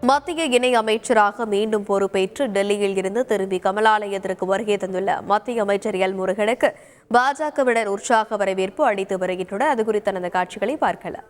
மத்திய இணை அமைச்சராக மீண்டும் பொறுப்பேற்று டெல்லியில் இருந்து திரும்பி கமலாலயத்திற்கு வருகை தந்துள்ள மத்திய அமைச்சர் எல் முருகனுக்கு பாஜகவினர் உற்சாக வரவேற்பு அளித்து வருகின்றனர். அது குறித்த அந்த காட்சிகளை பார்க்கலாம்.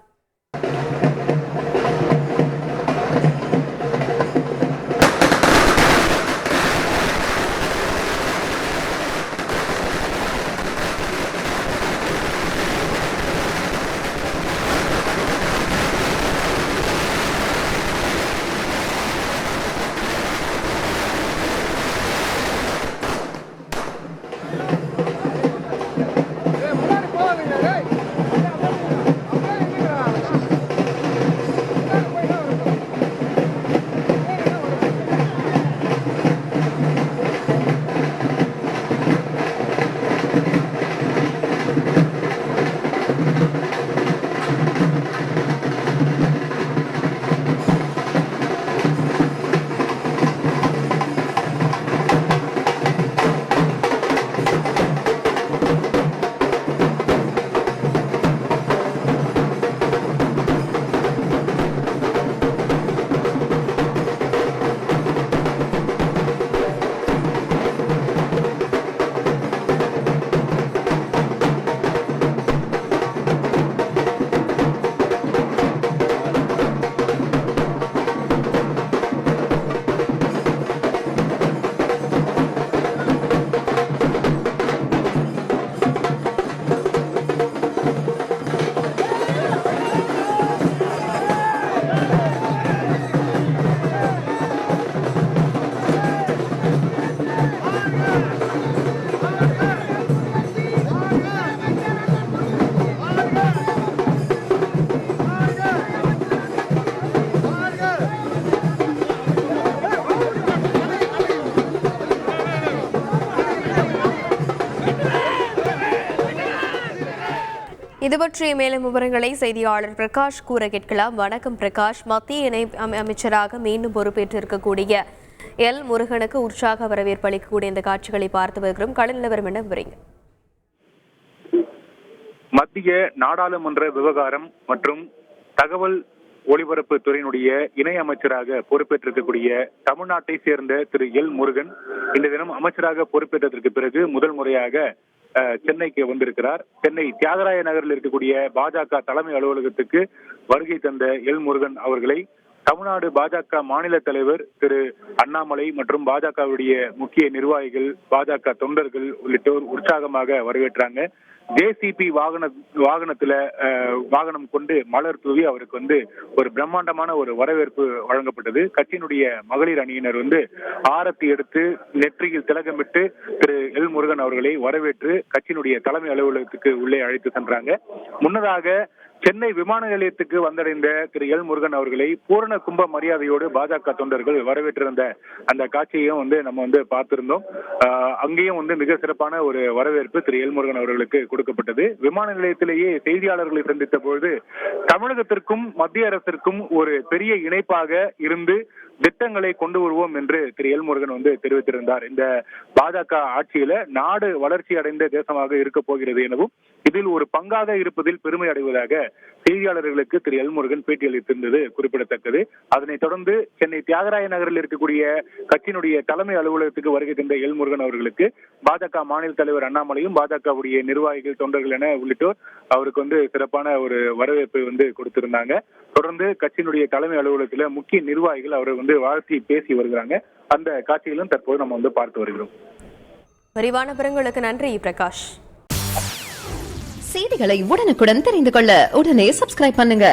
இது பற்றிய மேலும் விவரங்களை செய்தியாளர் பிரகாஷ் கூற கேட்கலாம். வணக்கம் பிரகாஷ். மத்திய இணை அமைச்சராக மீண்டும் பொறுப்பேற்றிருக்கக்கூடிய எல் முருகனுக்கு உற்சாக வரவேற்பு அளிக்கக்கூடிய இந்த காட்சிகளை பார்த்து வருகிறோம். கள நிலவரம் என்ன விவரங்க? மத்திய நாடாளுமன்ற விவகாரம் மற்றும் தகவல் ஒலிபரப்பு துறையினுடைய இணை அமைச்சராக பொறுப்பேற்றிருக்கக்கூடிய தமிழ்நாட்டை சேர்ந்த திரு எல் முருகன் இந்த தினம் அமைச்சராக பொறுப்பேற்றதற்கு பிறகு முதல் முறையாக சென்னைக்கு வந்திருக்கிறார். சென்னை தியாகராய நகரில் இருக்கக்கூடிய பாஜக தலைமை அலுவலகத்துக்கு வருகை தந்த எல் முருகன் அவர்களை தமிழ்நாடு பாஜக மாநில தலைவர் திரு அண்ணாமலை மற்றும் பாஜகவுடைய முக்கிய நிர்வாகிகள், பாஜக தொண்டர்கள் உள்ளிட்டோர் உற்சாகமாக வரவேற்றாங்க. ஜேசிபி வாகனம் கொண்டு மலர் தூவி அவருக்கு ஒரு பிரம்மாண்டமான ஒரு வரவேற்பு வழங்கப்பட்டது. கட்சியினுடைய மகளிர் அணியினர் ஆரத்தி எடுத்து நெற்றியில் திலகமிட்டு திரு எல் முருகன் அவர்களை வரவேற்று கட்சியினுடைய தலைமை அலுவலகத்துக்கு உள்ளே அழைத்து சென்றாங்க. முன்னதாக சென்னை விமான நிலையத்துக்கு வந்தடைந்த திரு எல் முருகன் அவர்களை பூரண கும்ப மரியாதையோடு பாஜக தொண்டர்கள் வரவேற்றிருந்த அந்த காட்சியையும் நம்ம பார்த்திருந்தோம். அங்கேயும் மிக சிறப்பான ஒரு வரவேற்பு திரு எல் முருகன் அவர்களுக்கு கொடுக்கப்பட்டது. விமான நிலையத்திலேயே செய்தியாளர்களை சந்தித்த பொழுது தமிழகத்திற்கும் மத்திய அரசிற்கும் ஒரு பெரிய இணைப்பாக இருந்து திட்டங்களை கொண்டு வருவோம் என்று திரு எல் முருகன் தெரிவித்திருந்தார். இந்த பாஜக ஆட்சியில நாடு வளர்ச்சி அடைந்த தேசமாக இருக்க போகிறது எனவும் இதில் ஒரு பங்காக இருப்பதில் பெருமை அடைவதாக செய்தியாளர்களுக்கு திரு எல் முருகன் பேட்டியளித்திருந்தது குறிப்பிடத்தக்கது. அதனைத் தொடர்ந்து சென்னை தியாகராய நகரில் இருக்கக்கூடிய கட்சியினுடைய தலைமை அலுவலகத்துக்கு வருகை தந்த எல் முருகன் அவர்களுக்கு பாஜக மாநில தலைவர் அண்ணாமலையும் பாஜகவுடைய நிர்வாகிகள், தொண்டர்கள் என உள்ளிட்டோர் அவருக்கு சிறப்பான ஒரு வரவேற்பை கொடுத்திருந்தாங்க. தொடர்ந்து கட்சியினுடைய தலைமை அலுவலகத்தில் முக்கிய நிர்வாகிகள் அவரை வாழ்த்தி பேசி வருகிறாங்க. அந்த காட்சிகளும் தற்போது நம்ம பார்த்து வருகிறோம். விரிவான விவரங்களுக்கு நன்றி பிரகாஷ். செய்திகளை உடனுக்குடன் தெரிந்து கொள்ள உடனே சப்ஸ்கிரைப் பண்ணுங்க.